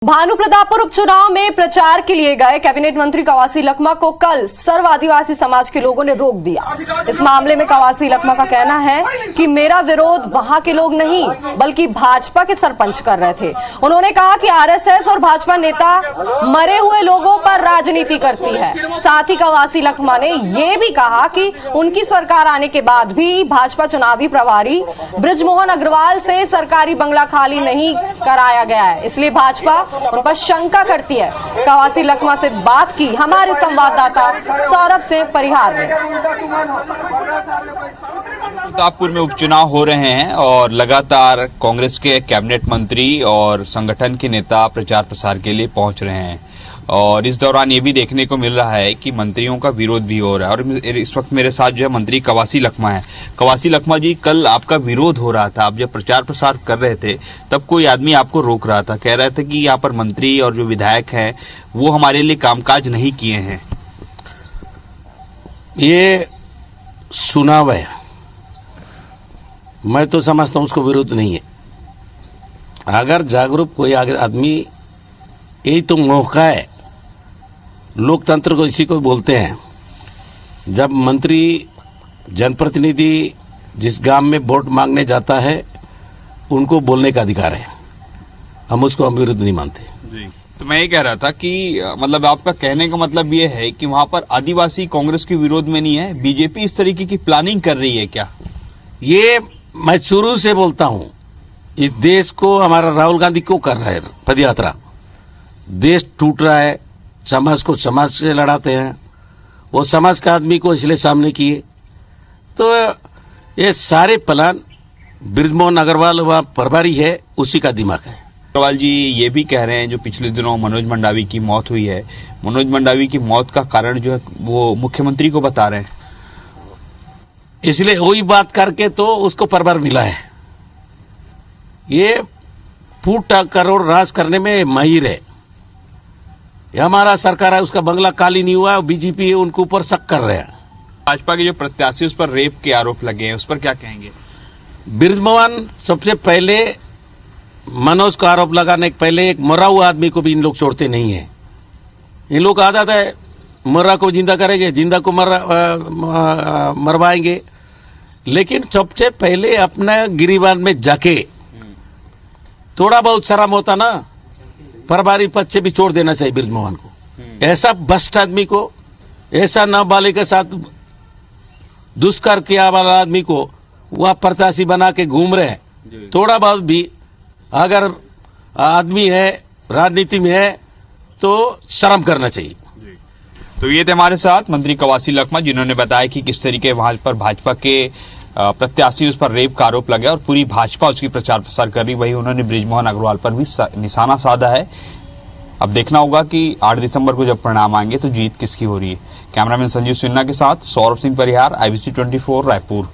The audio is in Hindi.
भानु प्रतापपुर उपचुनाव में प्रचार के लिए गए कैबिनेट मंत्री कवासी लखमा को कल सर्व आदिवासी समाज के लोगों ने रोक दिया। इस मामले में कवासी लखमा का कहना है कि मेरा विरोध वहां के लोग नहीं बल्कि भाजपा के सरपंच कर रहे थे। उन्होंने कहा कि आरएसएस और भाजपा नेता मरे हुए लोगों पर राजनीति करती है। साथ ही कवासी लखमा ने यह भी कहा कि उनकी सरकार आने के बाद भी भाजपा चुनावी प्रभारी बृजमोहन अग्रवाल से सरकारी बंगला खाली नहीं कराया गया है, इसलिए भाजपा उन पर शंका करती है। कवासी लखमा से बात की हमारे संवाददाता सौरभ सिंह परिहार ने। प्रतापपुर में उपचुनाव हो रहे हैं और लगातार कांग्रेस के कैबिनेट मंत्री और संगठन के नेता प्रचार प्रसार के लिए पहुंच रहे हैं और इस दौरान ये भी देखने को मिल रहा है कि मंत्रियों का विरोध भी हो रहा है। और इस वक्त मेरे साथ जो है मंत्री कवासी लखमा है। कवासी लखमा जी, कल आपका विरोध हो रहा था, आप जब प्रचार प्रसार कर रहे थे तब कोई आदमी आपको रोक रहा था, कह रहे थे कि यहाँ पर मंत्री और जो विधायक हैं वो हमारे लिए कामकाज नहीं किए हैं। ये सुनाव है, मैं तो समझता हूं उसको विरोध नहीं है। अगर जागरूक कोई आदमी, यही तो मौका है, लोकतंत्र को इसी को बोलते हैं। जब मंत्री जनप्रतिनिधि जिस गांव में वोट मांगने जाता है उनको बोलने का अधिकार है, हम विरोध नहीं मानते। जी, तो मैं ये कह रहा था कि मतलब आपका कहने का मतलब ये है कि वहां पर आदिवासी कांग्रेस के विरोध में नहीं है, बीजेपी इस तरीके की प्लानिंग कर रही है क्या? ये मैं शुरू से बोलता हूं, इस देश को हमारा राहुल गांधी क्यों कर रहा है पदयात्रा? देश टूट रहा है, समाज को समाज से लड़ाते हैं, वो समाज का आदमी को इसलिए सामने किए। तो ये सारे प्लान बृजमोहन अग्रवाल वह प्रभारी है, उसी का दिमाग है। अग्रवाल जी ये भी कह रहे हैं, जो पिछले दिनों मनोज मंडावी की मौत हुई है, मनोज मंडावी की मौत का कारण जो है वो मुख्यमंत्री को बता रहे हैं, इसलिए वही बात करके तो उसको प्रभार मिला है। ये फूट करोड़ राज करने में माहिर है। ये हमारा सरकार है, उसका बंगला खाली नहीं हुआ, बीजेपी उनके ऊपर शक कर रहे हैं। भाजपा के जो प्रत्याशी उस पर रेप के आरोप लगे हैं, उस पर क्या कहेंगे? बृजमोहन सबसे पहले मनोज को आरोप लगाने के पहले एक मरा हुआ आदमी को भी इन लोग छोड़ते नहीं है। इन लोग का आदत है, मरा को जिंदा करेंगे, जिंदा को मरवाएंगे। लेकिन सबसे पहले अपना गिरिबान में जाके थोड़ा बहुत शर्म होता ना, प्रभारी पद से भी छोड़ देना चाहिए बृजमोहन को। ऐसा भ्रष्ट आदमी को, ऐसा नाबालिग के साथ दुष्कर किया वाला आदमी को वह प्रत्याशी बना के घूम रहे हैं। थोड़ा बहुत भी अगर आदमी है, राजनीति में है, तो शर्म करना चाहिए। तो ये थे हमारे साथ मंत्री कवासी लखमा, जिन्होंने बताया कि किस तरीके वहां पर भाजपा के प्रत्याशी उस पर रेप का आरोप लगा और पूरी भाजपा उसकी प्रचार प्रसार कर रही। वही उन्होंने बृजमोहन अग्रवाल पर भी निशाना साधा है। अब देखना होगा कि 8 दिसंबर को जब परिणाम आएंगे तो जीत किसकी हो रही है। कैमरामैन संजीव सिन्हा के साथ सौरभ सिंह परिहार, IBC 24 रायपुर।